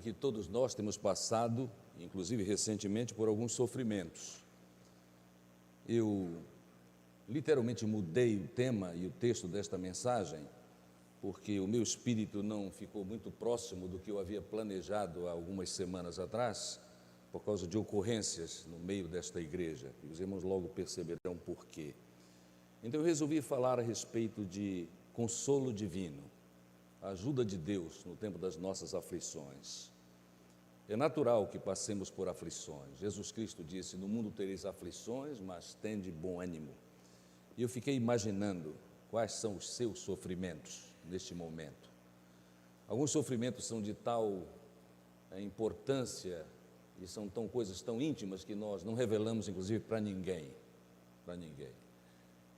que todos nós temos passado, inclusive recentemente, por alguns sofrimentos. Eu literalmente mudei o tema e o texto desta mensagem, porque o meu espírito não ficou muito próximo do que eu havia planejado há algumas semanas atrás, por causa de ocorrências no meio desta igreja, e os irmãos logo perceberão por quê. Então eu resolvi falar a respeito de consolo divino, a ajuda de Deus no tempo das nossas aflições. É natural que passemos por aflições. Jesus Cristo disse: no mundo tereis aflições, mas tende bom ânimo. E eu fiquei imaginando quais são os seus sofrimentos neste momento. Alguns sofrimentos são de tal importância e são coisas tão íntimas que nós não revelamos, inclusive, para ninguém.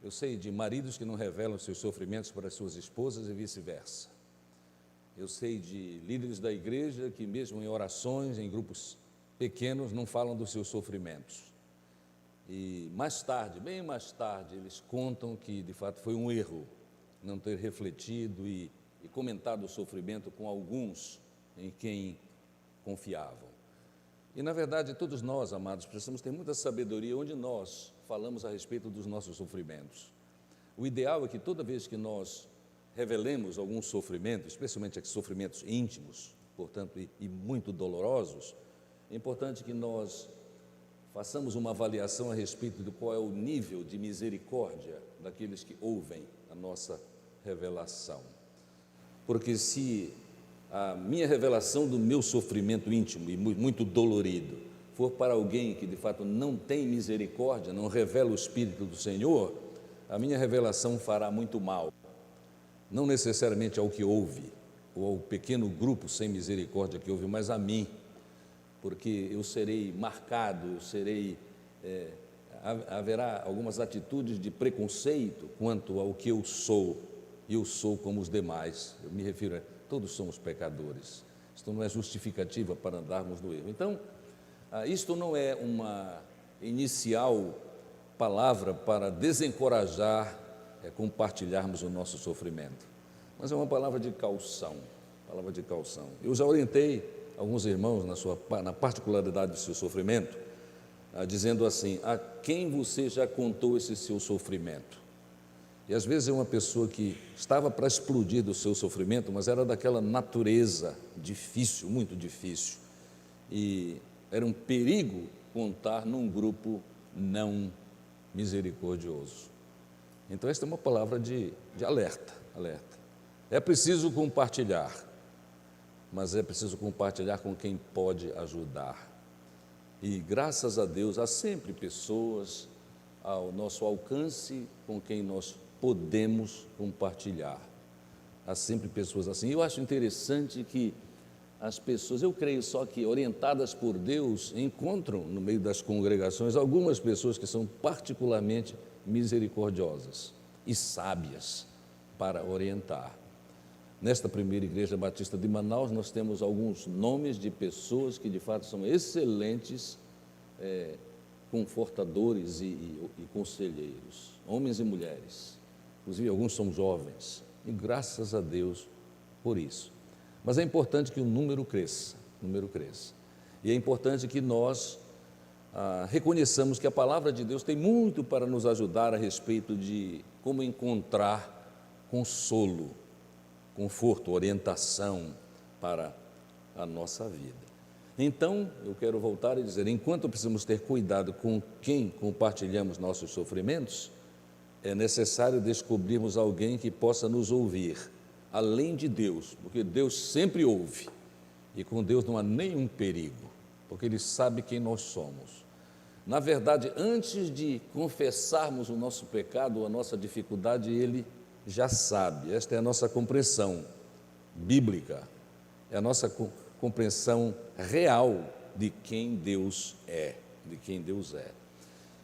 Eu sei de maridos que não revelam seus sofrimentos para as suas esposas e vice-versa. Eu sei de líderes da igreja que, mesmo em orações, em grupos pequenos, não falam dos seus sofrimentos. E mais tarde, bem mais tarde, eles contam que, de fato, foi um erro não ter refletido e comentado o sofrimento com alguns em quem confiavam. E, na verdade, todos nós, amados, precisamos ter muita sabedoria onde nós falamos a respeito dos nossos sofrimentos. O ideal é que toda vez que nós revelemos algum sofrimento, especialmente aqueles sofrimentos íntimos, portanto, e muito dolorosos, é importante que nós façamos uma avaliação a respeito de qual é o nível de misericórdia daqueles que ouvem a nossa revelação. Porque se a minha revelação do meu sofrimento íntimo e muito dolorido for para alguém que de fato não tem misericórdia, não revela o Espírito do Senhor, a minha revelação fará muito mal. Não necessariamente ao que ouve, ou ao pequeno grupo sem misericórdia que ouve, mas a mim, porque eu serei marcado, haverá algumas atitudes de preconceito quanto ao que eu sou, e eu sou como os demais. Eu me refiro a todos somos pecadores. Isto não é justificativa para andarmos no erro. Então, isto não é uma inicial palavra para desencorajar compartilharmos o nosso sofrimento, mas é uma palavra de caução, Eu já orientei alguns irmãos na particularidade do seu sofrimento, dizendo assim: a quem você já contou esse seu sofrimento? E às vezes é uma pessoa que estava para explodir do seu sofrimento, mas era daquela natureza difícil, muito difícil, e era um perigo contar num grupo não misericordioso. Então, esta é uma palavra de alerta. É preciso compartilhar, mas é preciso compartilhar com quem pode ajudar. E, graças a Deus, há sempre pessoas ao nosso alcance com quem nós podemos compartilhar. Há sempre pessoas assim. Eu acho interessante que as pessoas, eu creio só que orientadas por Deus, encontram no meio das congregações algumas pessoas que são particularmente misericordiosas e sábias para orientar. Nesta primeira igreja batista de Manaus, nós temos alguns nomes de pessoas que de fato são excelentes confortadores e conselheiros, homens e mulheres, inclusive alguns são jovens, e graças a Deus por isso. Mas é importante que o número cresça, e é importante que nós reconheçamos que a palavra de Deus tem muito para nos ajudar a respeito de como encontrar consolo, conforto, orientação para a nossa vida. Então, eu quero voltar e dizer, enquanto precisamos ter cuidado com quem compartilhamos nossos sofrimentos, é necessário descobrirmos alguém que possa nos ouvir, além de Deus, porque Deus sempre ouve, e com Deus não há nenhum perigo, porque Ele sabe quem nós somos. Na verdade, antes de confessarmos o nosso pecado, a nossa dificuldade, Ele já sabe. Esta é a nossa compreensão bíblica, é a nossa compreensão real de quem Deus é,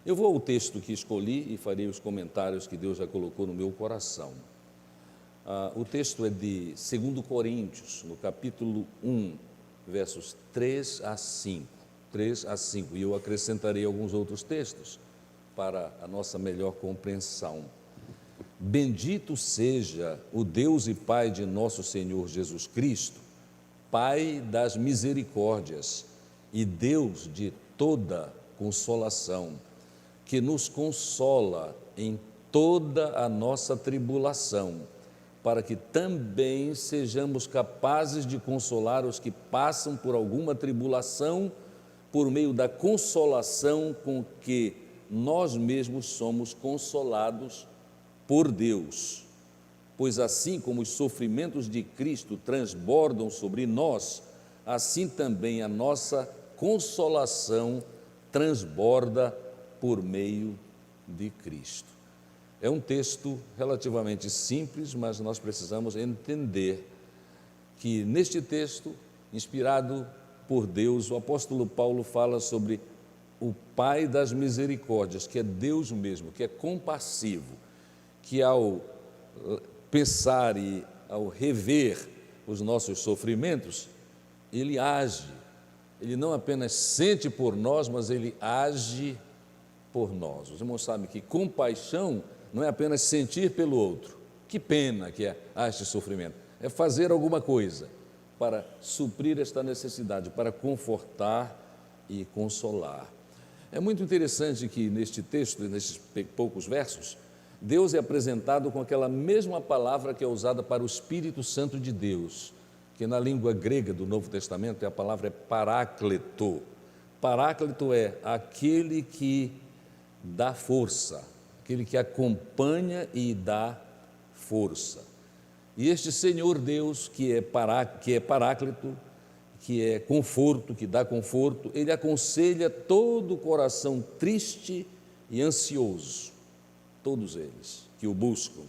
Eu vou ao texto que escolhi e farei os comentários que Deus já colocou no meu coração. O texto é de 2 Coríntios, no capítulo 1, versos 3 a 5, e eu acrescentarei alguns outros textos para a nossa melhor compreensão. Bendito seja o Deus e Pai de nosso Senhor Jesus Cristo, Pai das misericórdias e Deus de toda consolação, que nos consola em toda a nossa tribulação, para que também sejamos capazes de consolar os que passam por alguma tribulação, por meio da consolação com que nós mesmos somos consolados por Deus. Pois assim como os sofrimentos de Cristo transbordam sobre nós, assim também a nossa consolação transborda por meio de Cristo. É um texto relativamente simples, mas nós precisamos entender que neste texto, inspirado por Deus, o apóstolo Paulo fala sobre o Pai das misericórdias, que é Deus mesmo, que é compassivo, que ao pensar e ao rever os nossos sofrimentos, Ele age. Ele não apenas sente por nós, mas Ele age por nós. Os irmãos sabem que compaixão não é apenas sentir pelo outro. Que pena que é este sofrimento. É fazer alguma coisa para suprir esta necessidade, para confortar e consolar. É muito interessante que neste texto, nesses poucos versos, Deus é apresentado com aquela mesma palavra que é usada para o Espírito Santo de Deus, que na língua grega do Novo Testamento a palavra é paráclito. Paráclito é aquele que dá força, aquele que acompanha e dá força. E este Senhor Deus, que é paráclito, que é conforto, que dá conforto, Ele aconselha todo o coração triste e ansioso, todos eles que o buscam.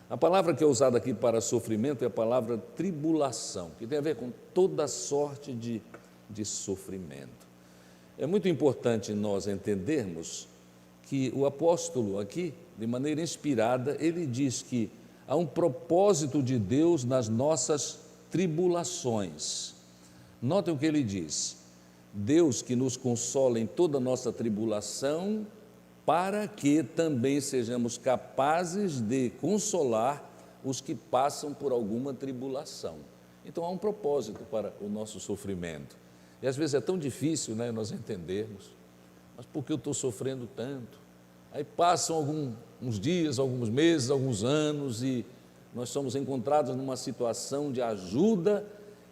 A palavra que é usada aqui para sofrimento é a palavra tribulação, que tem a ver com toda sorte de sofrimento. É muito importante nós entendermos que o apóstolo aqui, de maneira inspirada, ele diz que há um propósito de Deus nas nossas tribulações. Notem o que ele diz: Deus que nos consola em toda a nossa tribulação, para que também sejamos capazes de consolar os que passam por alguma tribulação. Então há um propósito para o nosso sofrimento. E às vezes é tão difícil, nós entendermos, mas por que eu estou sofrendo tanto? Aí passam uns dias, alguns meses, alguns anos e nós somos encontrados numa situação de ajuda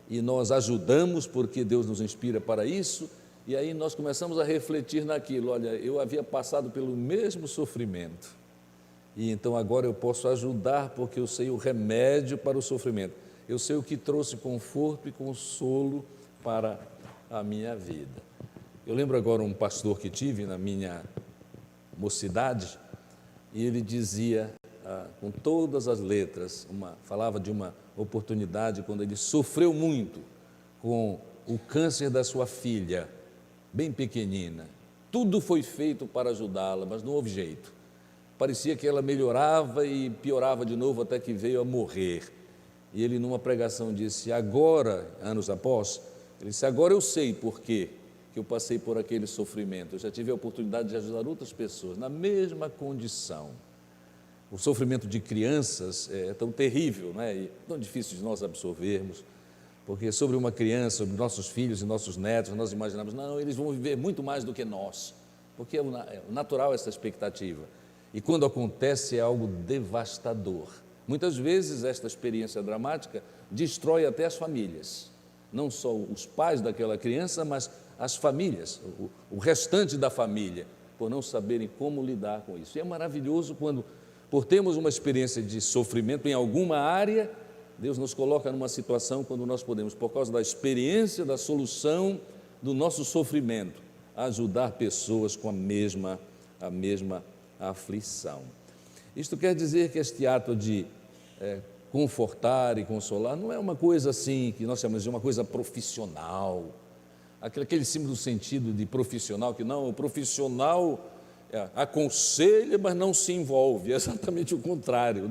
e nós ajudamos porque Deus nos inspira para isso. E aí nós começamos a refletir naquilo: olha, eu havia passado pelo mesmo sofrimento e então agora eu posso ajudar porque eu sei o remédio para o sofrimento, eu sei o que trouxe conforto e consolo para a minha vida. Eu lembro agora um pastor que tive na minha mocidade e ele dizia com todas as letras, falava de uma oportunidade quando ele sofreu muito com o câncer da sua filha, bem pequenina. Tudo foi feito para ajudá-la, mas não houve jeito. Parecia que ela melhorava e piorava de novo até que veio a morrer. E ele, numa pregação, disse: agora, anos após, ele disse: agora eu sei por quê que eu passei por aquele sofrimento. Eu já tive a oportunidade de ajudar outras pessoas na mesma condição. O sofrimento de crianças é tão terrível, e tão difícil de nós absorvermos. Porque sobre uma criança, sobre nossos filhos e nossos netos, nós imaginamos: não, eles vão viver muito mais do que nós, porque é natural essa expectativa. E quando acontece é algo devastador. Muitas vezes esta experiência dramática destrói até as famílias, não só os pais daquela criança, mas as famílias, o restante da família, por não saberem como lidar com isso. E é maravilhoso quando, por termos uma experiência de sofrimento em alguma área, Deus nos coloca numa situação quando nós podemos, por causa da experiência, da solução do nosso sofrimento, ajudar pessoas com a mesma aflição. Isto quer dizer que este ato de confortar e consolar não é uma coisa assim, que nós chamamos de uma coisa profissional, aquele símbolo do sentido de profissional, que não, o profissional aconselha, mas não se envolve, é exatamente o contrário,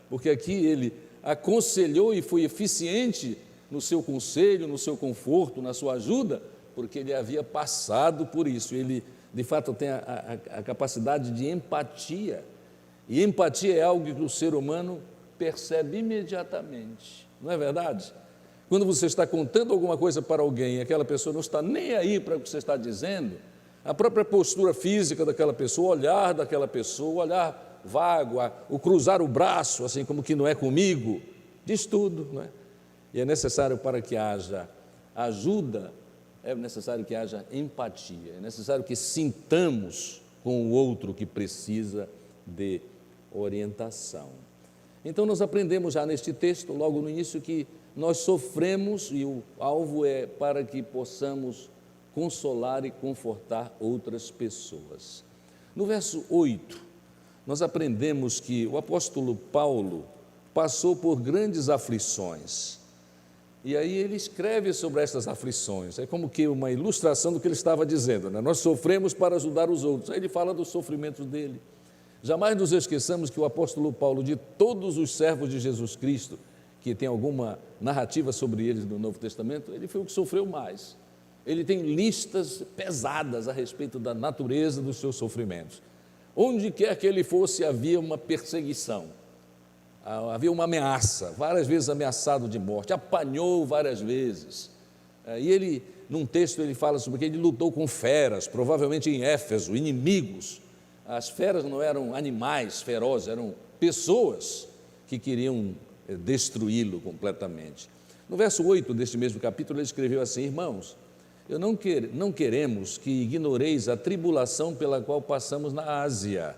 porque aqui ele aconselhou e foi eficiente no seu conselho, no seu conforto, na sua ajuda, porque ele havia passado por isso. Ele, de fato, tem a capacidade de empatia, e empatia é algo que o ser humano percebe imediatamente, não é verdade? Quando você está contando alguma coisa para alguém e aquela pessoa não está nem aí para o que você está dizendo, a própria postura física daquela pessoa, o olhar daquela pessoa, o olhar vago, o cruzar o braço, assim como que não é comigo, diz tudo, não é? E é necessário, para que haja ajuda, é necessário que haja empatia, é necessário que sintamos com o outro que precisa de orientação. Então nós aprendemos já neste texto, logo no início, que nós sofremos e o alvo é para que possamos consolar e confortar outras pessoas. No verso 8, nós aprendemos que o apóstolo Paulo passou por grandes aflições. E aí ele escreve sobre essas aflições, é como que uma ilustração do que ele estava dizendo, né? Nós sofremos para ajudar os outros. Aí ele fala dos sofrimentos dele. Jamais nos esqueçamos que o apóstolo Paulo, de todos os servos de Jesus Cristo, que tem alguma narrativa sobre eles no Novo Testamento, ele foi o que sofreu mais. Ele tem listas pesadas a respeito da natureza dos seus sofrimentos. Onde quer que ele fosse, havia uma perseguição, havia uma ameaça, várias vezes ameaçado de morte, apanhou várias vezes. E ele, num texto, ele fala sobre que ele lutou com feras, provavelmente em Éfeso, inimigos. As feras não eram animais ferozes, eram pessoas que queriam destruí-lo completamente. No verso 8 deste mesmo capítulo, ele escreveu assim: irmãos, não queremos que ignoreis a tribulação pela qual passamos na Ásia,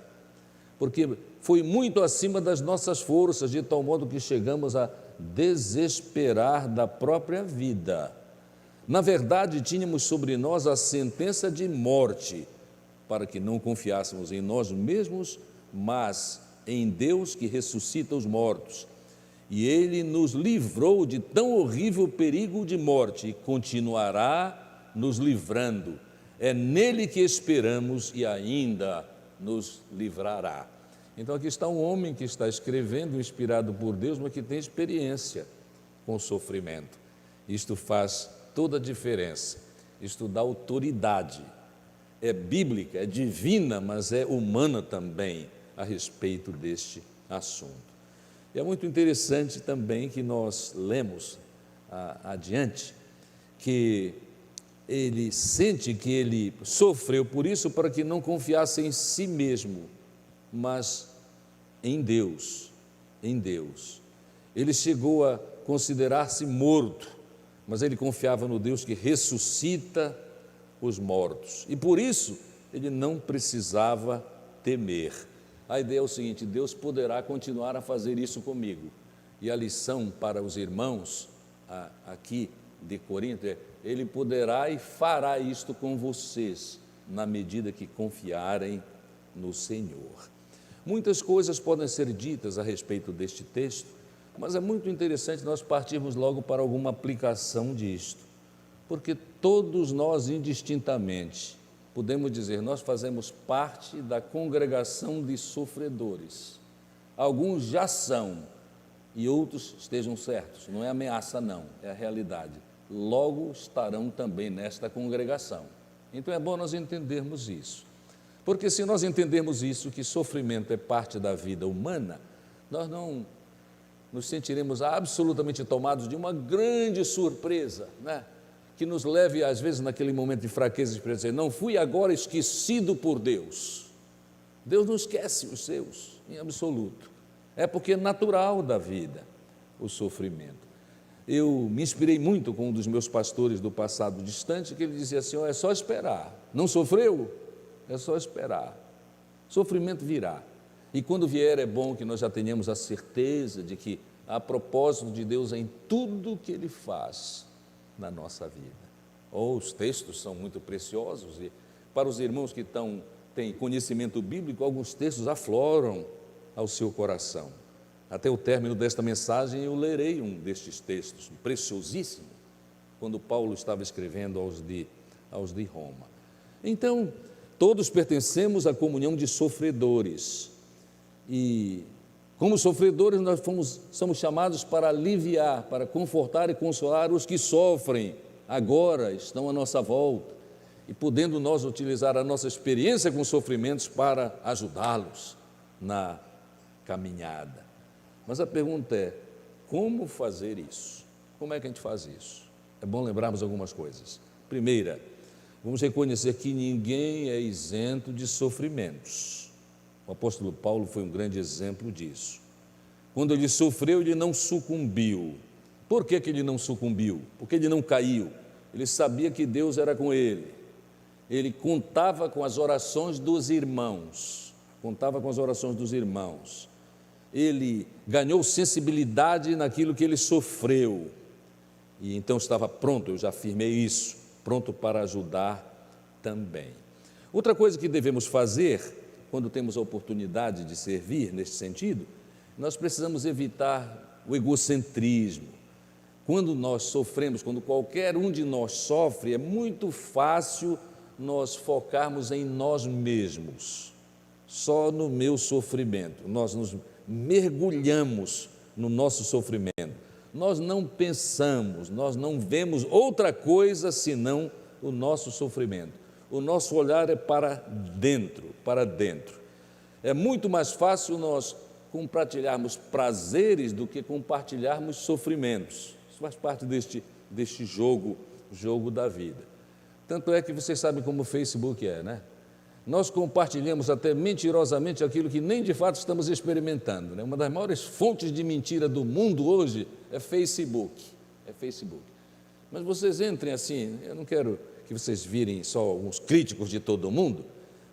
porque foi muito acima das nossas forças, de tal modo que chegamos a desesperar da própria vida. Na verdade, tínhamos sobre nós a sentença de morte, para que não confiássemos em nós mesmos, mas em Deus que ressuscita os mortos. E Ele nos livrou de tão horrível perigo de morte e continuará nos livrando. É nele que esperamos e ainda nos livrará. Então aqui está um homem que está escrevendo, inspirado por Deus, mas que tem experiência com o sofrimento. Isto faz toda a diferença, isto dá autoridade. É bíblica, é divina, mas é humana também a respeito deste assunto. E é muito interessante também que nós lemos adiante que ele sente que ele sofreu por isso para que não confiasse em si mesmo, mas em Deus, em Deus. Ele chegou a considerar-se morto, mas ele confiava no Deus que ressuscita os mortos. E por isso ele não precisava temer. A ideia é o seguinte: Deus poderá continuar a fazer isso comigo. E a lição para os irmãos aqui de Corinto é: Ele poderá e fará isto com vocês, na medida que confiarem no Senhor. Muitas coisas podem ser ditas a respeito deste texto, mas é muito interessante nós partirmos logo para alguma aplicação disto, porque todos nós, indistintamente, podemos dizer, nós fazemos parte da congregação de sofredores. Alguns já são e outros estejam certos, não é ameaça não, é a realidade. Logo estarão também nesta congregação. Então é bom nós entendermos isso, porque se nós entendermos isso, que sofrimento é parte da vida humana, nós não nos sentiremos absolutamente tomados de uma grande surpresa, né? Que nos leve, às vezes, naquele momento de fraqueza, para dizer, não fui agora esquecido por Deus. Deus não esquece os seus, em absoluto. É porque é natural da vida o sofrimento. Eu me inspirei muito com um dos meus pastores do passado distante, que ele dizia assim, é só esperar. Não sofreu? É só esperar. Sofrimento virá. E quando vier, é bom que nós já tenhamos a certeza de que há propósito de Deus em tudo que Ele faz na nossa vida. Os textos são muito preciosos e para os irmãos que têm conhecimento bíblico, alguns textos afloram ao seu coração. Até o término desta mensagem eu lerei um destes textos, preciosíssimo, quando Paulo estava escrevendo aos de Roma. Então, todos pertencemos à comunhão de sofredores e como sofredores nós somos chamados para aliviar, para confortar e consolar os que sofrem, agora estão à nossa volta, e podendo nós utilizar a nossa experiência com sofrimentos para ajudá-los na caminhada. Mas a pergunta é, como fazer isso? Como é que a gente faz isso? É bom lembrarmos algumas coisas. Primeira, vamos reconhecer que ninguém é isento de sofrimentos. O apóstolo Paulo foi um grande exemplo disso. Quando ele sofreu, ele não sucumbiu. Por que ele não sucumbiu? Porque ele não caiu. Ele sabia que Deus era com ele. Ele contava com as orações dos irmãos. Ele ganhou sensibilidade naquilo que ele sofreu. E então estava pronto, eu já afirmei isso, pronto para ajudar também. Outra coisa que devemos fazer, quando temos a oportunidade de servir neste sentido, nós precisamos evitar o egocentrismo. Quando nós sofremos, quando qualquer um de nós sofre, é muito fácil nós focarmos em nós mesmos, só no meu sofrimento. Nós nos mergulhamos no nosso sofrimento. Nós não pensamos, nós não vemos outra coisa senão o nosso sofrimento. O nosso olhar é para dentro, para dentro. É muito mais fácil nós compartilharmos prazeres do que compartilharmos sofrimentos. Isso faz parte deste jogo da vida. Tanto é que vocês sabem como o Facebook é, né? Nós compartilhamos até mentirosamente aquilo que nem de fato estamos experimentando, né? Uma das maiores fontes de mentira do mundo hoje é Facebook. Mas vocês entrem assim, eu não quero que vocês virem só alguns críticos de todo mundo,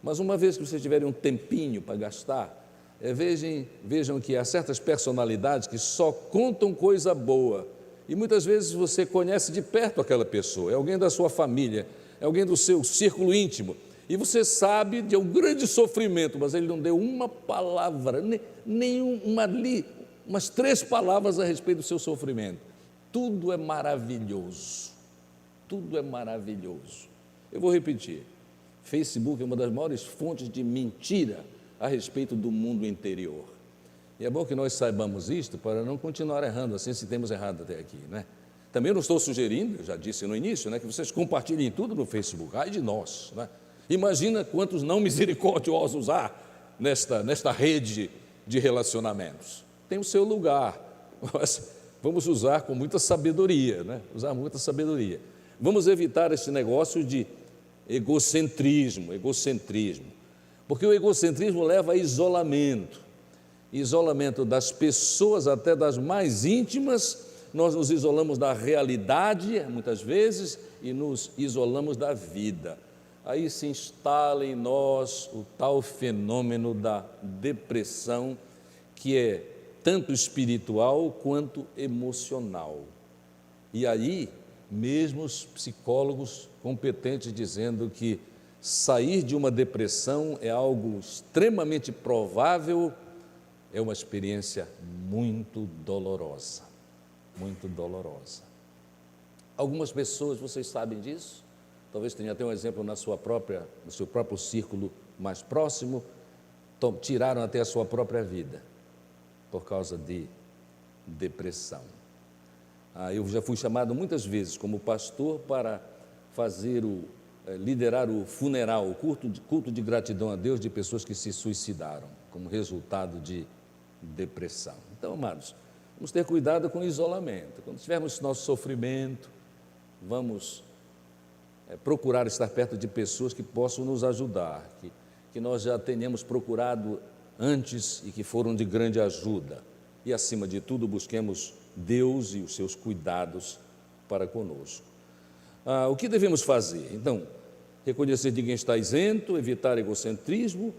mas uma vez que vocês tiverem um tempinho para gastar, vejam que há certas personalidades que só contam coisa boa, e muitas vezes você conhece de perto aquela pessoa, é alguém da sua família, é alguém do seu círculo íntimo, e você sabe de um grande sofrimento, mas ele não deu uma palavra, umas 3 palavras a respeito do seu sofrimento. Tudo é maravilhoso, Eu vou repetir, Facebook é uma das maiores fontes de mentira a respeito do mundo interior. E é bom que nós saibamos isto para não continuar errando assim, se temos errado até aqui, né? Também não estou sugerindo, eu já disse no início, né, que vocês compartilhem tudo no Facebook, ai de nós, né? Imagina quantos não misericordiosos há nesta rede de relacionamentos. Tem o seu lugar, mas vamos usar com muita sabedoria, né? Vamos evitar esse negócio de egocentrismo, porque o egocentrismo leva a isolamento das pessoas, até das mais íntimas. Nós nos isolamos da realidade, muitas vezes, e nos isolamos da vida. Aí se instala em nós o tal fenômeno da depressão, que é tanto espiritual quanto emocional. E aí, mesmo os psicólogos competentes dizendo que sair de uma depressão é algo extremamente provável, é uma experiência muito dolorosa. Algumas pessoas, vocês sabem disso, talvez tenha até um exemplo no seu próprio círculo mais próximo, tiraram até a sua própria vida por causa de depressão. Eu já fui chamado muitas vezes como pastor para liderar o funeral, o culto de gratidão a Deus de pessoas que se suicidaram como resultado de depressão. Então, amados, vamos ter cuidado com o isolamento. Quando tivermos nosso sofrimento, vamos procurar estar perto de pessoas que possam nos ajudar, que nós já tenhamos procurado antes e que foram de grande ajuda. E, acima de tudo, busquemos Deus e os seus cuidados para conosco. O que devemos fazer? Então, reconhecer de quem está isento, evitar egocentrismo,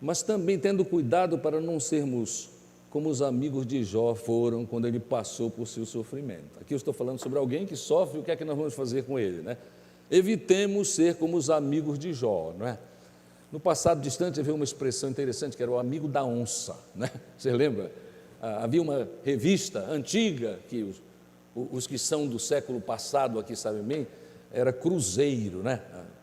mas também tendo cuidado para não sermos como os amigos de Jó foram quando ele passou por seu sofrimento. Aqui eu estou falando sobre alguém que sofre, o que é que nós vamos fazer com ele, né? Evitemos ser como os amigos de Jó, não é? No passado distante havia uma expressão interessante que era o amigo da onça, né? Você lembra? Havia uma revista antiga que os que são do século passado aqui sabem bem, era Cruzeiro, né?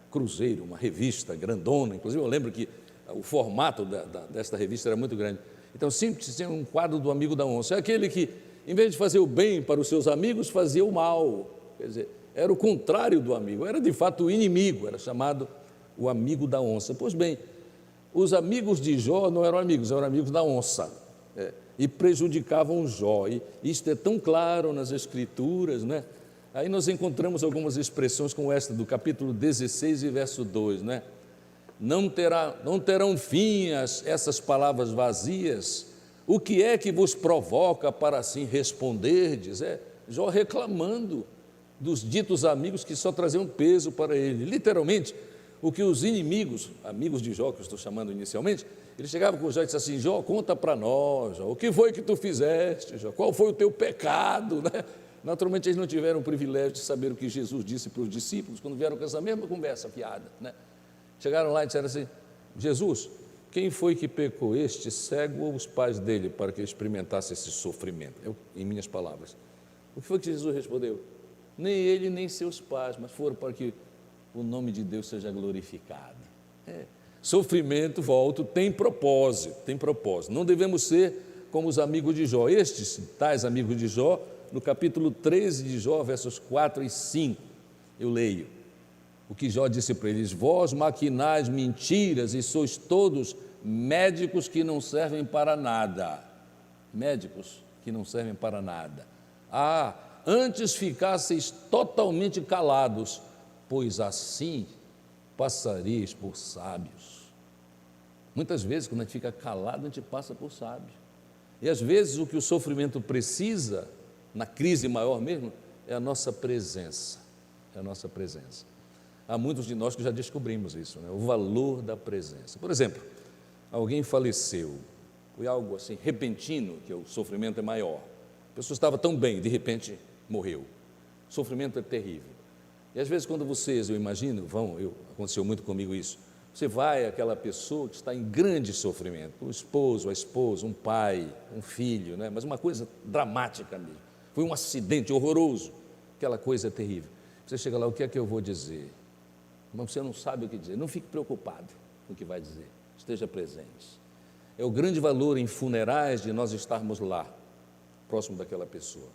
Cruzeiro, uma revista grandona, inclusive eu lembro que o formato desta revista era muito grande. Então, sempre tinha um quadro do amigo da onça. É aquele que, em vez de fazer o bem para os seus amigos, fazia o mal. Quer dizer, era o contrário do amigo, era de fato o inimigo, era chamado o amigo da onça. Pois bem, os amigos de Jó não eram amigos da onça. e prejudicavam Jó. E isto é tão claro nas Escrituras, né? Aí nós encontramos algumas expressões como esta do capítulo 16 e verso 2, né? Não terão fim essas palavras vazias. O que é que vos provoca para assim responderdes? Jó reclamando dos ditos amigos que só traziam peso para ele. Literalmente, o que os inimigos, amigos de Jó, que eu estou chamando inicialmente, eles chegavam com Jó e disseram assim: Jó, conta para nós, Jó, o que foi que tu fizeste, Jó? Qual foi o teu pecado, né? Naturalmente, eles não tiveram o privilégio de saber o que Jesus disse para os discípulos quando vieram com essa mesma conversa fiada, né? Chegaram lá e disseram assim: Jesus, quem foi que pecou, este cego ou os pais dele, para que ele experimentasse esse sofrimento? Em minhas palavras. O que foi que Jesus respondeu? Nem ele, nem seus pais, mas foram para que o nome de Deus seja glorificado. Sofrimento, volto, tem propósito, tem propósito. Não devemos ser como os amigos de Jó. Estes tais amigos de Jó, no capítulo 13 de Jó, versos 4 e 5, eu leio o que Jó disse para eles: vós maquinais mentiras e sois todos médicos que não servem para nada. Médicos que não servem para nada. Antes ficasseis totalmente calados, pois assim passareis por sábios. Muitas vezes, quando a gente fica calado, a gente passa por sábio. E às vezes o que o sofrimento precisa, na crise maior mesmo, é a nossa presença. É a nossa presença. Há muitos de nós que já descobrimos isso, né? O valor da presença. Por exemplo, alguém faleceu, foi algo assim repentino, que o sofrimento é maior. A pessoa estava tão bem, de repente morreu. O sofrimento é terrível. E às vezes quando vocês, eu imagino, aconteceu muito comigo isso, você vai àquela pessoa que está em grande sofrimento, um esposo, a esposa, um pai, um filho, né? Mas uma coisa dramática mesmo, foi um acidente horroroso, aquela coisa é terrível. Você chega lá: o que é que eu vou dizer? Mas você não sabe o que dizer. Não fique preocupado com o que vai dizer, esteja presente. É o grande valor em funerais de nós estarmos lá, próximo daquela pessoa.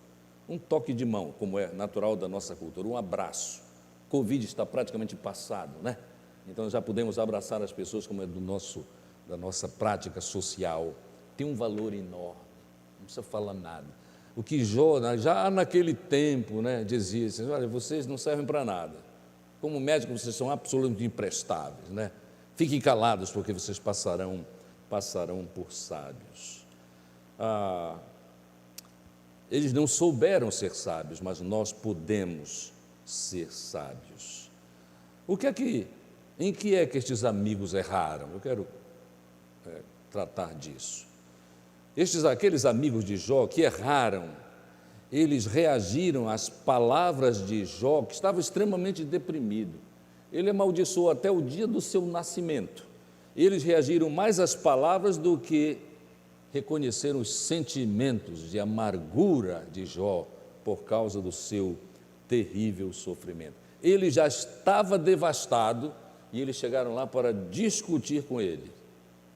Um toque de mão, como é natural da nossa cultura, um abraço. Covid está praticamente passado, né? Então já podemos abraçar as pessoas, como é da nossa prática social. Tem um valor enorme, não precisa falar nada. O que Jó, já naquele tempo, né, dizia assim: olha, vocês não servem para nada. Como médicos, vocês são absolutamente imprestáveis, né? Fiquem calados, porque vocês passarão por sábios. Eles não souberam ser sábios, mas nós podemos ser sábios. Em que é que estes amigos erraram? Eu quero tratar disso. Aqueles amigos de Jó que erraram, eles reagiram às palavras de Jó, que estava extremamente deprimido. Ele amaldiçoou até o dia do seu nascimento. Eles reagiram mais às palavras do que reconheceram os sentimentos de amargura de Jó por causa do seu terrível sofrimento. Ele já estava devastado e eles chegaram lá para discutir com ele,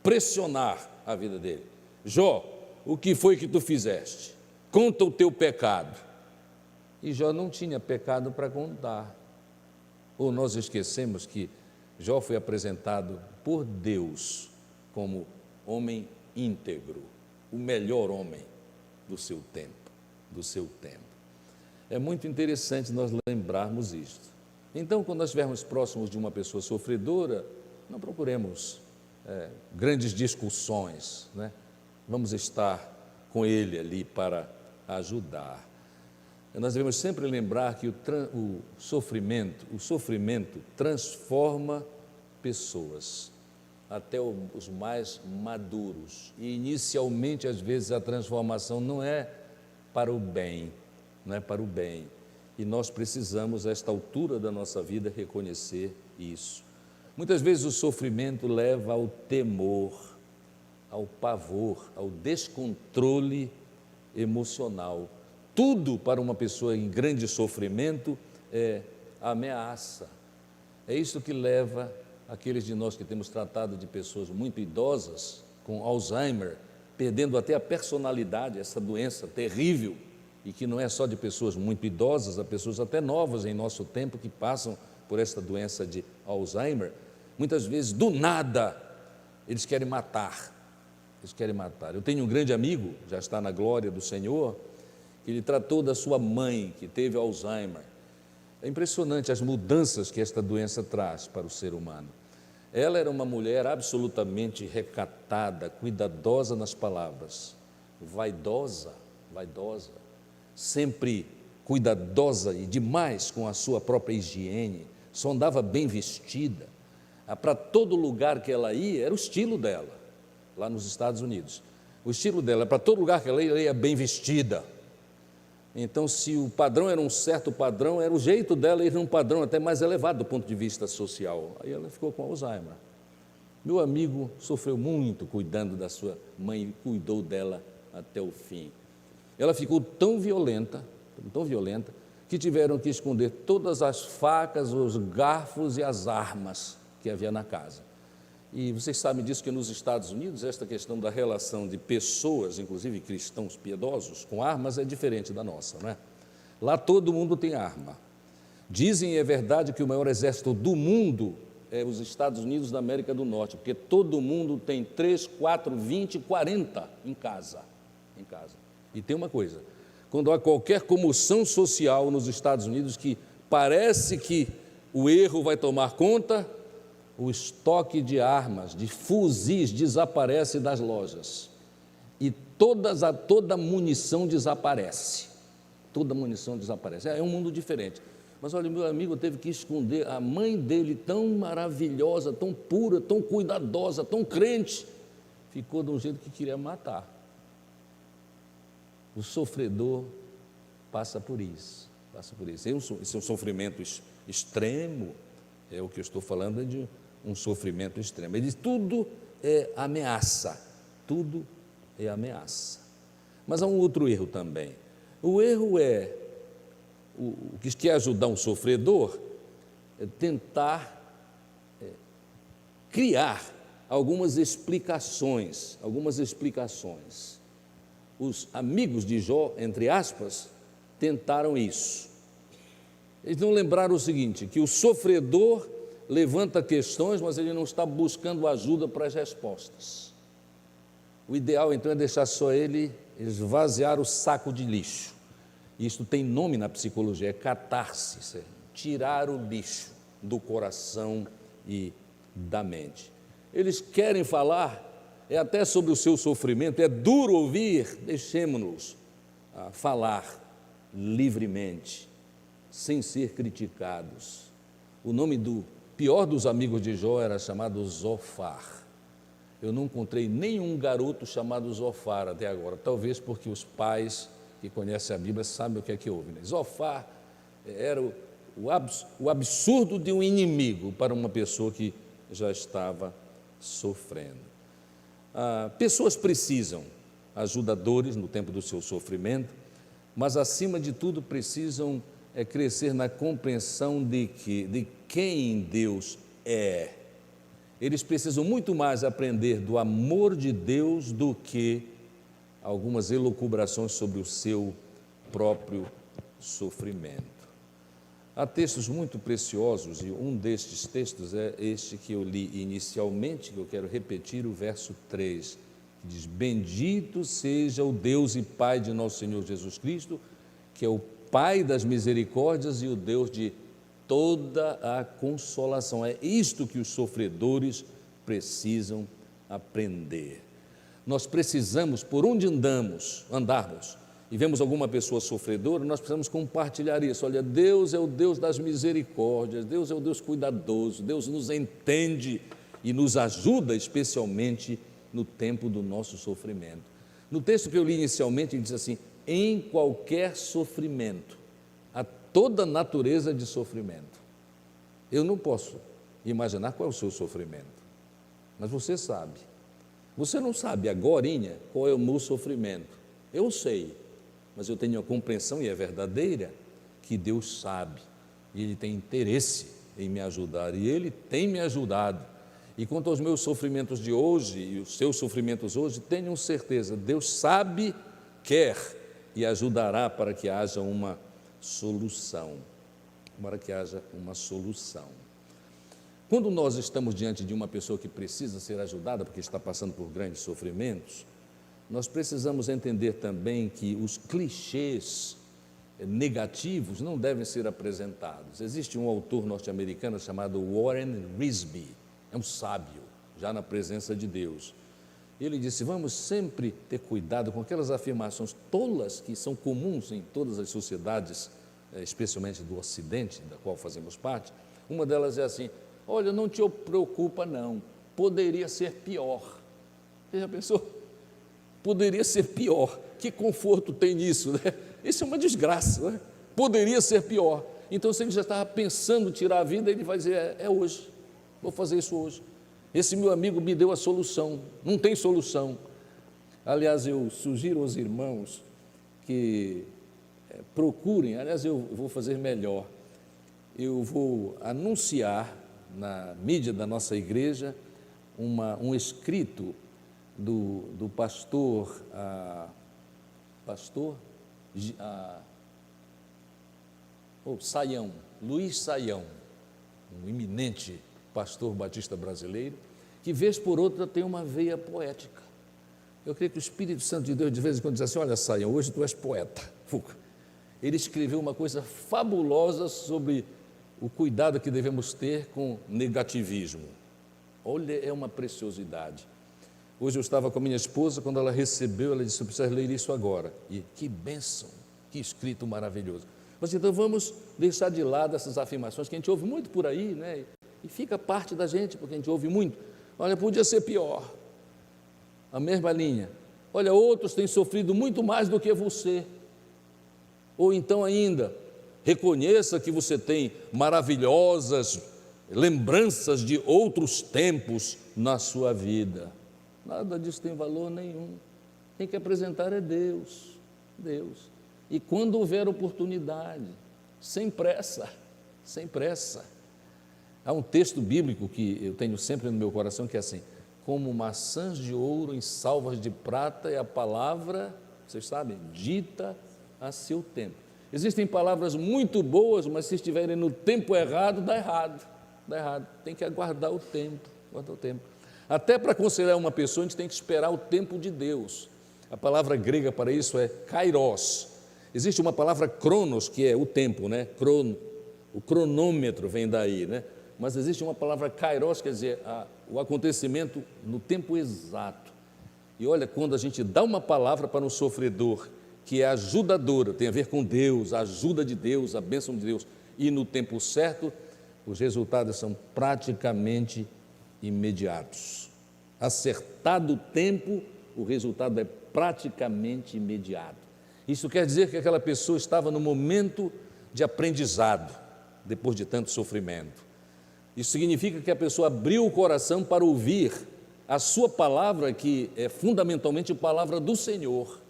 pressionar a vida dele. Jó, o que foi que tu fizeste? Conta o teu pecado. E Jó não tinha pecado para contar. Ou nós esquecemos que Jó foi apresentado por Deus como homem íntegro, o melhor homem do seu tempo. É muito interessante nós lembrarmos isto. Então, quando nós estivermos próximos de uma pessoa sofredora, não procuremos grandes discussões, né? Vamos estar com ele ali para ajudar. Nós devemos sempre lembrar que o sofrimento transforma pessoas, até os mais maduros. E inicialmente, às vezes, a transformação não é para o bem, não é para o bem. E nós precisamos, a esta altura da nossa vida, reconhecer isso. Muitas vezes o sofrimento leva ao temor, ao pavor, ao descontrole emocional. Tudo para uma pessoa em grande sofrimento é ameaça. É isso que leva aqueles de nós que temos tratado de pessoas muito idosas, com Alzheimer, perdendo até a personalidade, essa doença terrível, e que não é só de pessoas muito idosas, há pessoas até novas em nosso tempo que passam por esta doença de Alzheimer. Muitas vezes, do nada, eles querem matar. Eles querem matar. Eu tenho um grande amigo, já está na glória do Senhor, que ele tratou da sua mãe, que teve Alzheimer. É impressionante as mudanças que esta doença traz para o ser humano. Ela era uma mulher absolutamente recatada, cuidadosa nas palavras, vaidosa, sempre cuidadosa e demais com a sua própria higiene, só andava bem vestida. Para todo lugar que ela ia, era o estilo dela, lá nos Estados Unidos. O estilo dela, para todo lugar que ela ia bem vestida. Então, se o padrão era um certo padrão, era o jeito dela ir num padrão até mais elevado do ponto de vista social. Aí ela ficou com Alzheimer. Meu amigo sofreu muito cuidando da sua mãe e cuidou dela até o fim. Ela ficou tão violenta, que tiveram que esconder todas as facas, os garfos e as armas que havia na casa. E vocês sabem disso, que nos Estados Unidos esta questão da relação de pessoas, inclusive cristãos piedosos, com armas é diferente da nossa, não é? Lá todo mundo tem arma. Dizem, é verdade, que o maior exército do mundo é os Estados Unidos da América do Norte, porque todo mundo tem 3, 4, 20, 40 em casa. E tem uma coisa, quando há qualquer comoção social nos Estados Unidos, que parece que o erro vai tomar conta, o estoque de armas, de fuzis, desaparece das lojas. E toda munição desaparece. Toda munição desaparece. É um mundo diferente. Mas olha, meu amigo teve que esconder a mãe dele, tão maravilhosa, tão pura, tão cuidadosa, tão crente, ficou de um jeito que queria matar. O sofredor passa por isso. Esse é um sofrimento extremo, é o que eu estou falando, de um sofrimento extremo. Ele diz, tudo é ameaça. Mas há um outro erro também. O erro é, o que quer ajudar um sofredor, é tentar criar algumas explicações. Os amigos de Jó, entre aspas, tentaram isso. Eles não lembraram o seguinte, que o sofredor levanta questões, mas ele não está buscando ajuda para as respostas. O ideal, então, é deixar só ele esvaziar o saco de lixo. Isso tem nome na psicologia, é catarse, tirar o lixo do coração e da mente. Eles querem falar, até sobre o seu sofrimento, é duro ouvir, deixemos-nos falar livremente, sem ser criticados. O nome do pior dos amigos de Jó era chamado Zofar. Eu não encontrei nenhum garoto chamado Zofar até agora, talvez porque os pais que conhecem a Bíblia sabem o que é que houve. Né? Zofar era o absurdo de um inimigo para uma pessoa que já estava sofrendo. Pessoas precisam ajudadores no tempo do seu sofrimento, mas acima de tudo precisam crescer na compreensão de quem Deus é. Eles precisam muito mais aprender do amor de Deus do que algumas elucubrações sobre o seu próprio sofrimento. Há textos muito preciosos, e um destes textos é este que eu li inicialmente, que eu quero repetir, o verso 3, que diz: bendito seja o Deus e Pai de nosso Senhor Jesus Cristo, que é o Pai das misericórdias e o Deus de toda a consolação. É isto que os sofredores precisam aprender. Nós precisamos, por onde andarmos e vemos alguma pessoa sofredora, nós precisamos compartilhar isso. Olha, Deus é o Deus das misericórdias, Deus é o Deus cuidadoso, Deus nos entende e nos ajuda, especialmente no tempo do nosso sofrimento. No texto que eu li inicialmente, ele diz assim: em qualquer sofrimento, há toda natureza de sofrimento. Eu não posso imaginar qual é o seu sofrimento, mas você sabe. Você não sabe agorinha qual é o meu sofrimento. Eu sei, mas eu tenho a compreensão, e é verdadeira, que Deus sabe, e Ele tem interesse em me ajudar, e Ele tem me ajudado. E quanto aos meus sofrimentos de hoje e os seus sofrimentos hoje, tenham certeza, Deus sabe, quer e ajudará para que haja uma solução. Quando nós estamos diante de uma pessoa que precisa ser ajudada, porque está passando por grandes sofrimentos, nós precisamos entender também que os clichês negativos não devem ser apresentados. Existe um autor norte-americano chamado Warren Wiersbe, é um sábio, já na presença de Deus. Ele disse: vamos sempre ter cuidado com aquelas afirmações tolas que são comuns em todas as sociedades, especialmente do Ocidente, da qual fazemos parte. Uma delas é assim: olha, não te preocupa não, poderia ser pior. Você já pensou? Poderia ser pior. Que conforto tem nisso, né? Isso é uma desgraça, né? Poderia ser pior. Então, se ele já estava pensando em tirar a vida, ele vai dizer: é hoje, vou fazer isso hoje. Esse meu amigo me deu a solução, não tem solução. Aliás, eu sugiro aos irmãos que procurem, aliás, eu vou fazer melhor, eu vou anunciar na mídia da nossa igreja um escrito do pastor Saião, Luiz Saião, um eminente pastor batista brasileiro, que vez por outra tem uma veia poética. Eu creio que o Espírito Santo de Deus de vez em quando diz assim: olha, Saião, hoje tu és poeta. Ele escreveu uma coisa fabulosa sobre o cuidado que devemos ter com negativismo. Olha, é uma preciosidade. Hoje eu estava com a minha esposa, quando ela recebeu, ela disse: eu preciso ler isso agora. E que bênção, que escrito maravilhoso. Mas então vamos deixar de lado essas afirmações que a gente ouve muito por aí, né? E fica parte da gente, porque a gente ouve muito. Olha, podia ser pior. A mesma linha. Olha, outros têm sofrido muito mais do que você. Ou então ainda, reconheça que você tem maravilhosas lembranças de outros tempos na sua vida. Nada disso tem valor nenhum. Tem que apresentar é Deus, Deus. E quando houver oportunidade, sem pressa, sem pressa. Há um texto bíblico que eu tenho sempre no meu coração que é assim: como maçãs de ouro em salvas de prata é a palavra, vocês sabem, dita a seu tempo. Existem palavras muito boas, mas se estiverem no tempo errado, dá errado, dá errado. Tem que aguardar o tempo, aguardar o tempo. Até para aconselhar uma pessoa, a gente tem que esperar o tempo de Deus. A palavra grega para isso é kairos. Existe uma palavra cronos, que é o tempo, né? O cronômetro vem daí, né? Mas existe uma palavra kairos, quer dizer, o acontecimento no tempo exato. E olha, quando a gente dá uma palavra para um sofredor, que é ajudadora, tem a ver com Deus, a ajuda de Deus, a bênção de Deus, e no tempo certo, os resultados são praticamente imediatos. Acertado o tempo, o resultado é praticamente imediato. Isso quer dizer que aquela pessoa estava no momento de aprendizado, depois de tanto sofrimento. Isso significa que a pessoa abriu o coração para ouvir a sua palavra, que é fundamentalmente a palavra do Senhor.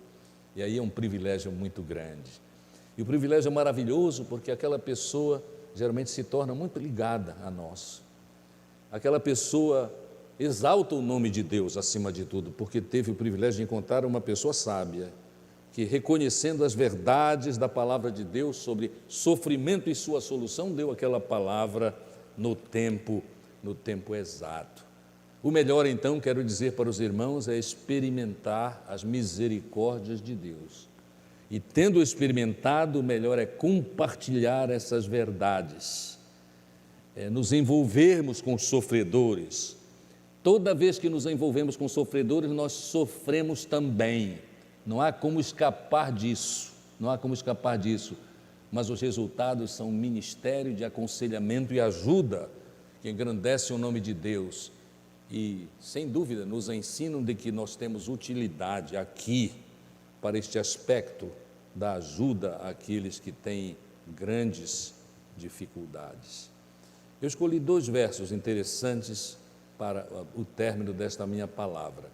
E aí é um privilégio muito grande. E o privilégio é maravilhoso porque aquela pessoa geralmente se torna muito ligada a nós. Aquela pessoa exalta o nome de Deus acima de tudo, porque teve o privilégio de encontrar uma pessoa sábia, que reconhecendo as verdades da palavra de Deus sobre sofrimento e sua solução, deu aquela palavra no tempo exato. O melhor, então, quero dizer para os irmãos, é experimentar as misericórdias de Deus. E tendo experimentado, o melhor é compartilhar essas verdades, nos envolvermos com os sofredores. Toda vez que nos envolvemos com sofredores, nós sofremos também. Não há como escapar disso, não há como escapar disso. Mas os resultados são um ministério de aconselhamento e ajuda que engrandece o nome de Deus e, sem dúvida, nos ensinam de que nós temos utilidade aqui para este aspecto da ajuda àqueles que têm grandes dificuldades. Eu escolhi 2 versos interessantes para o término desta minha palavra.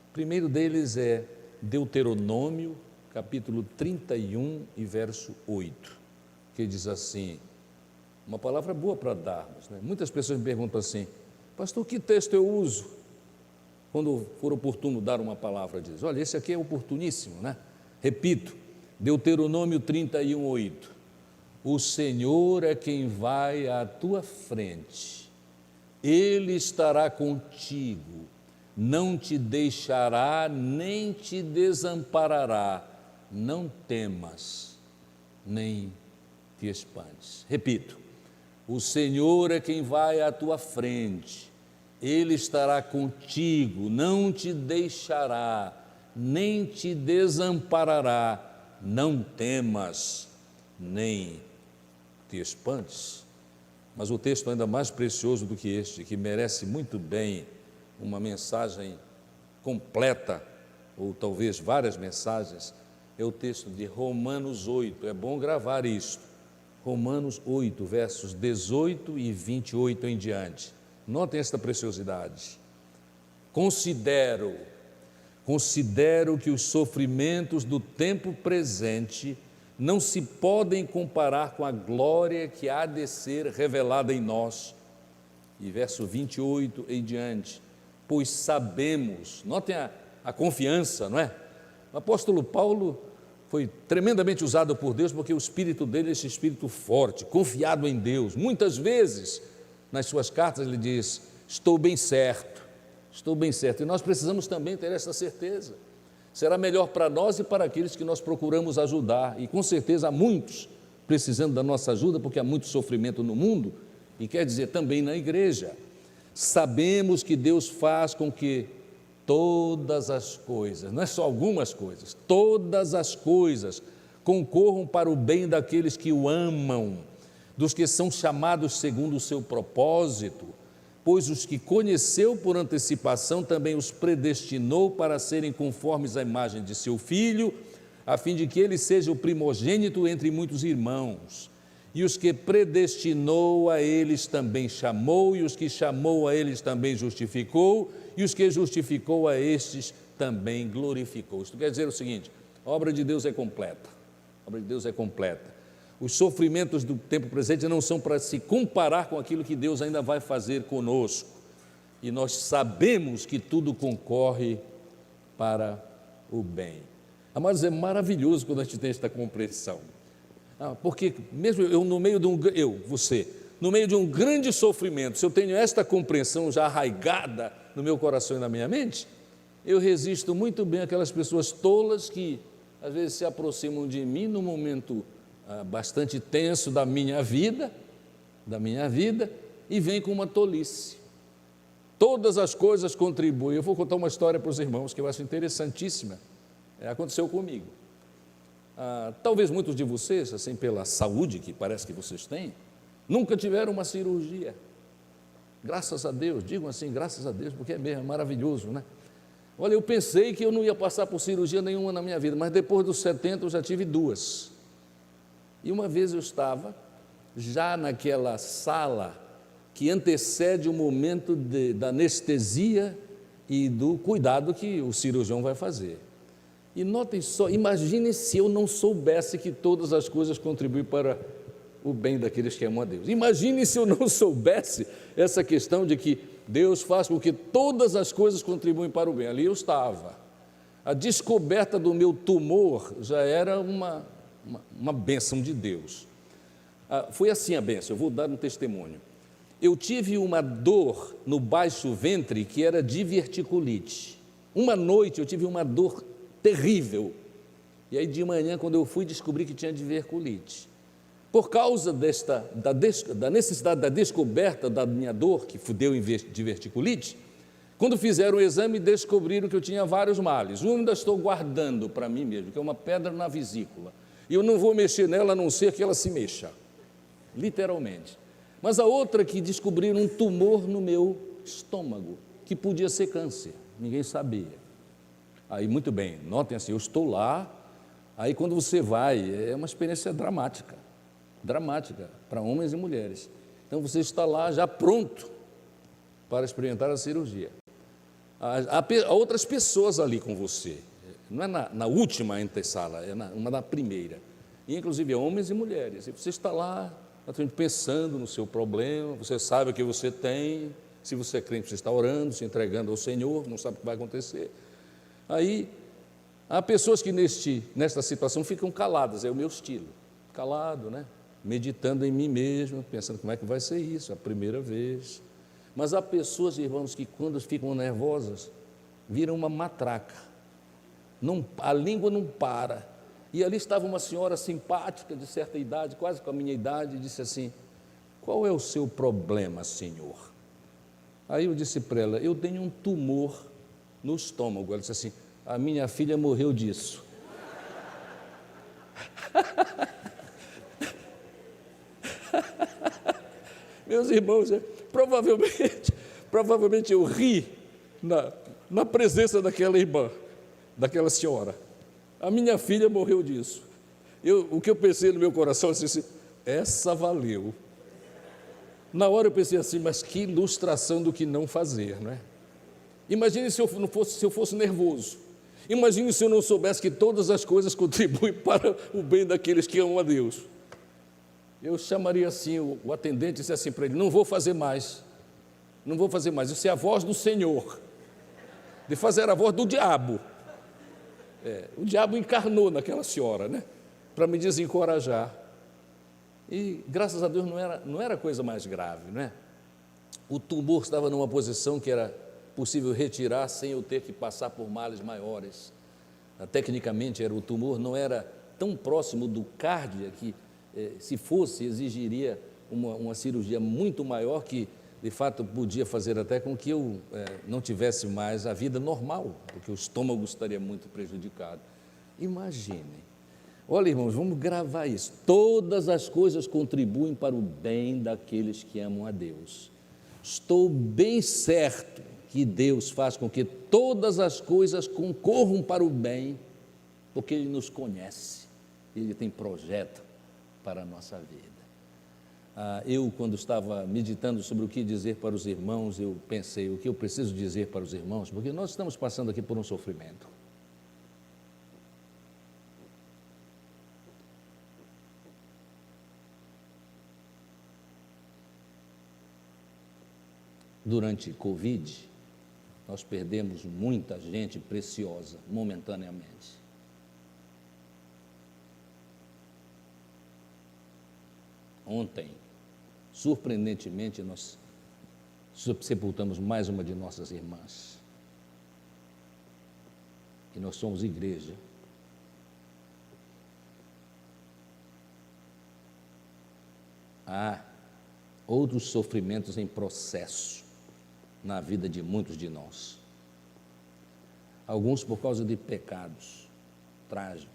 O primeiro deles é Deuteronômio, capítulo 31 e verso 8. Que diz assim, uma palavra boa para darmos, né? Muitas pessoas me perguntam assim: pastor, que texto eu uso quando for oportuno dar uma palavra? Diz, olha, esse aqui é oportuníssimo, né? Repito, Deuteronômio 31, 8. O Senhor é quem vai à tua frente, Ele estará contigo, não te deixará nem te desamparará. Não temas, nem te espantes. Repito, o Senhor é quem vai à tua frente, Ele estará contigo, não te deixará, nem te desamparará. Não temas, nem te espantes. Mas o texto ainda mais precioso do que este, que merece muito bem uma mensagem completa, ou talvez várias mensagens, é o texto de Romanos 8, é bom gravar isto, Romanos 8, versos 18 e 28 em diante. Notem esta preciosidade. Considero que os sofrimentos do tempo presente não se podem comparar com a glória que há de ser revelada em nós. E verso 28 em diante, pois sabemos, notem a confiança, não é? O apóstolo Paulo foi tremendamente usado por Deus, porque o espírito dele é esse espírito forte, confiado em Deus. Muitas vezes, nas suas cartas, ele diz, estou bem certo, e nós precisamos também ter essa certeza. Será melhor para nós e para aqueles que nós procuramos ajudar, e com certeza há muitos precisando da nossa ajuda, porque há muito sofrimento no mundo, e quer dizer também na igreja. Sabemos que Deus faz com que todas as coisas, não é só algumas coisas, todas as coisas concorram para o bem daqueles que o amam, dos que são chamados segundo o seu propósito, pois os que conheceu por antecipação também os predestinou para serem conformes à imagem de seu Filho, a fim de que ele seja o primogênito entre muitos irmãos. E os que predestinou a eles também chamou, e os que chamou a eles também justificou, e os que justificou a estes também glorificou. Isto quer dizer o seguinte, a obra de Deus é completa, a obra de Deus é completa. Os sofrimentos do tempo presente não são para se comparar com aquilo que Deus ainda vai fazer conosco. E nós sabemos que tudo concorre para o bem. Amados, é maravilhoso quando a gente tem esta compreensão. Porque mesmo eu no meio de no meio de um grande sofrimento, se eu tenho esta compreensão já arraigada no meu coração e na minha mente, eu resisto muito bem àquelas pessoas tolas que às vezes se aproximam de mim num momento bastante tenso da minha vida, e vem com uma tolice. Todas as coisas contribuem. Eu vou contar uma história para os irmãos que eu acho interessantíssima. Aconteceu comigo. Talvez muitos de vocês, assim, pela saúde que parece que vocês têm, nunca tiveram uma cirurgia. Graças a Deus, digam assim, graças a Deus, porque é mesmo maravilhoso, né? Olha, eu pensei que eu não ia passar por cirurgia nenhuma na minha vida, mas depois dos 70 eu já tive 2. E uma vez eu estava já naquela sala que antecede o momento da anestesia e do cuidado que o cirurgião vai fazer. E notem só, imagine se eu não soubesse que todas as coisas contribuem para o bem daqueles que amam a Deus. Imagine se eu não soubesse essa questão de que Deus faz com que todas as coisas contribuem para o bem. Ali eu estava. A descoberta do meu tumor já era uma bênção de Deus. Foi assim a bênção, eu vou dar um testemunho. Eu tive uma dor no baixo ventre que era diverticulite. Uma noite eu tive uma dor terrível. E aí de manhã, quando eu fui, descobri que tinha diverticulite. Por causa da necessidade da descoberta da minha dor, que deu em diverticulite, quando fizeram o exame, descobriram que eu tinha vários males. Um ainda estou guardando para mim mesmo, que é uma pedra na vesícula. E eu não vou mexer nela, a não ser que ela se mexa, literalmente. Mas a outra que descobriram um tumor no meu estômago, que podia ser câncer, ninguém sabia. Aí, muito bem, notem assim, eu estou lá, aí quando você vai, é uma experiência dramática para homens e mulheres. Então, você está lá já pronto para experimentar a cirurgia. Há outras pessoas ali com você, não é na última antessala, é uma na primeira, e inclusive homens e mulheres, e você está lá, pensando no seu problema, você sabe o que você tem, se você é crente, você está orando, se entregando ao Senhor, não sabe o que vai acontecer. Aí, há pessoas que nesta situação ficam caladas, é o meu estilo, calado, né? Meditando em mim mesmo, pensando como é que vai ser isso, a primeira vez. Mas há pessoas, irmãos, que quando ficam nervosas, viram uma matraca. A língua não para. E ali estava uma senhora simpática, de certa idade, quase com a minha idade, e disse assim: qual é o seu problema, senhor? Aí eu disse para ela: eu tenho um tumor no estômago. Ela disse assim: a minha filha morreu disso. Meus irmãos, provavelmente eu ri na presença daquela irmã, daquela senhora. A minha filha morreu disso. O que eu pensei no meu coração, eu disse assim: essa valeu. Na hora eu pensei assim: mas que ilustração do que não fazer, não é? Imagine se eu fosse nervoso. Imagine se eu não soubesse que todas as coisas contribuem para o bem daqueles que amam a Deus. Eu chamaria assim o atendente e disse assim para ele: não vou fazer mais. Não vou fazer mais. Isso é a voz do Senhor. De fazer a voz do diabo. O diabo encarnou naquela senhora, né? Para me desencorajar. E graças a Deus não era coisa mais grave, não é? O tumor estava numa posição que era possível retirar sem eu ter que passar por males maiores. Tecnicamente, o tumor não era tão próximo do cárdia que, se fosse, exigiria uma cirurgia muito maior que, de fato, podia fazer até com que eu não tivesse mais a vida normal, porque o estômago estaria muito prejudicado. Imaginem. Olha, irmãos, vamos gravar isso. Todas as coisas contribuem para o bem daqueles que amam a Deus. Estou bem certo que Deus faz com que todas as coisas concorram para o bem, porque Ele nos conhece, Ele tem projeto para a nossa vida. Eu, quando estava meditando sobre o que dizer para os irmãos, eu pensei: o que eu preciso dizer para os irmãos, porque nós estamos passando aqui por um sofrimento. Durante Covid, nós perdemos muita gente preciosa, momentaneamente. Ontem, surpreendentemente, nós sepultamos mais uma de nossas irmãs. E nós somos igreja. Há outros sofrimentos em processo na vida de muitos de nós. Alguns por causa de pecados trágicos.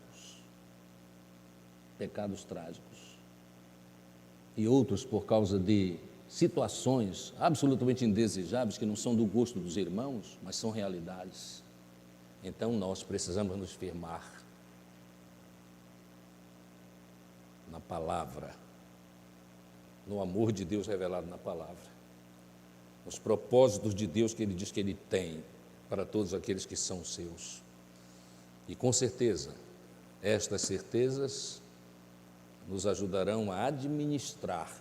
E outros por causa de situações absolutamente indesejáveis que não são do gosto dos irmãos, mas são realidades. Então nós precisamos nos firmar na palavra, no amor de Deus revelado na palavra, nos propósitos de Deus que Ele diz que Ele tem para todos aqueles que são seus. E com certeza, estas certezas nos ajudarão a administrar,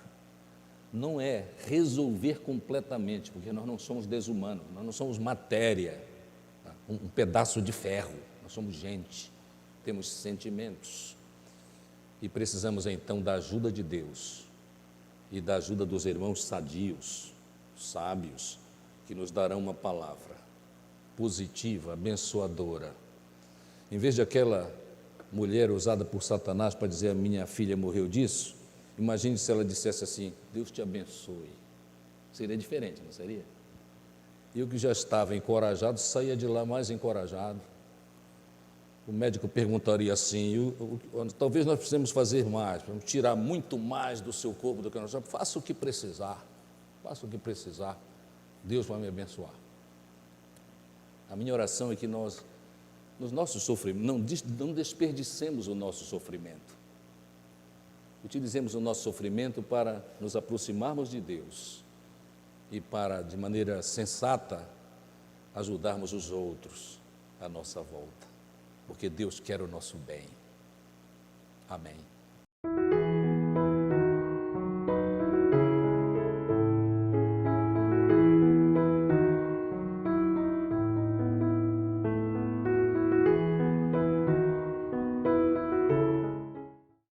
não é resolver completamente, porque nós não somos desumanos, nós não somos matéria, um pedaço de ferro, nós somos gente, temos sentimentos e precisamos então da ajuda de Deus e da ajuda dos irmãos sadios, sábios, que nos darão uma palavra positiva, abençoadora. Em vez de aquela mulher usada por Satanás para dizer: a minha filha morreu disso, imagine se ela dissesse assim: Deus te abençoe. Seria diferente, não seria? Eu, que já estava encorajado, saía de lá mais encorajado. O médico perguntaria assim: talvez nós precisemos fazer mais, vamos tirar muito mais do seu corpo do que nós. Faça o que precisar, Deus vai me abençoar. A minha oração é que nós, nos nossos sofrimentos, não desperdicemos o nosso sofrimento. Utilizemos o nosso sofrimento para nos aproximarmos de Deus e para, de maneira sensata, ajudarmos os outros à nossa volta, porque Deus quer o nosso bem. Amém.